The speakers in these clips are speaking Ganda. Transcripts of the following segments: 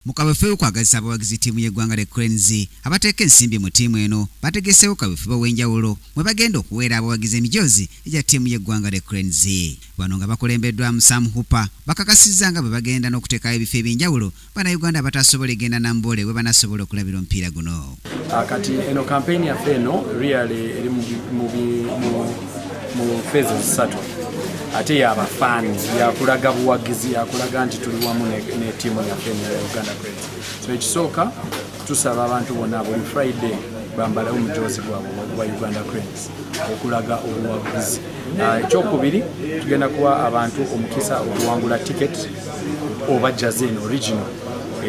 Mukabefewo kwagazisa abawagizi ttiimu y'eggwanga le Cranes abateeka ensimbi mu ttiimu eno bategeseewo kabefewo w'enjawulo mwe bagenda okuweera abawagizi emijoozi egya ttiimu y'eggwanga le Cranes. Bano nga bakulembeddwamu Sam Hooper bakakasizza nga bwe bagenda n'okuteekayo ebifo eby'enjawulo bannayuganda abatasobola egenda na mboole we banasobola okulabira omupiira guno. Kati eno campaign yaffe eno really eri mu phases 3. Ate yaba fans yakulaga buwagizi yakulaga nti tuli wamu ne tiimu yaffe ya Uganda Cranes. So ekisooka tusaba abantu bonna buli Friday bambala omujoozi gwa Uganda Cranes okulaga obuwagizi. Ekyokubiri tugenda kuwa abantu omukisa okuwangula ticket oba jazen original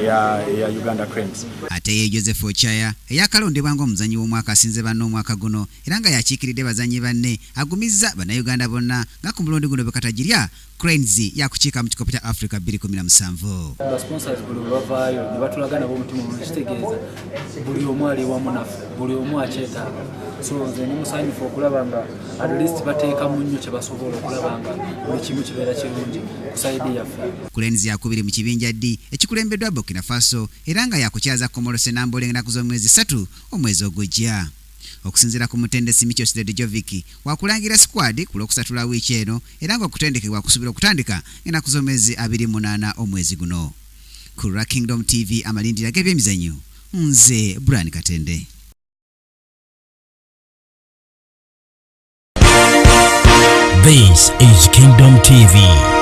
ya Uganda Cranes. Ate ye Joseph Ochaya eyakalondebwa ng'omuzannyi w'omwaka asinze banne omwaka guno era nga yakiikiridde bazannyi banne agumizza bannayuganda bonna nga ku mulundi guno bekatagirya Cranes yakukiika mu kikopo kya Africa 2017. Sponsors buli bavaayo ne batulaga nabo omutima omukitegeeza buli omu ali wamu naffe buli omu akyetaaga. So nze ni musanyufu okulaba nga at least bateeka mu nnyo kye basobola okulaba nga buli kimu kibeera kirungi ku sayidi yaffe. Cranes yakubiri mu kibinja D ekikulembeddwa Burkina Faso era nga yakukyaza Komorose Nambole ennaku z'omwezi 3 omwezi ogujja. Okusinziira ku mutendesi Michos Dejovic wakulangira squad ku lwokusatula wiiki eno era nga okutendekebwa kusuubira okutandika ennaku z'omwezi 28 omwezi guno. Ku Kingdom TV amalindira g'ebyemizannyo nze Brian Katende. This is Kingdom TV.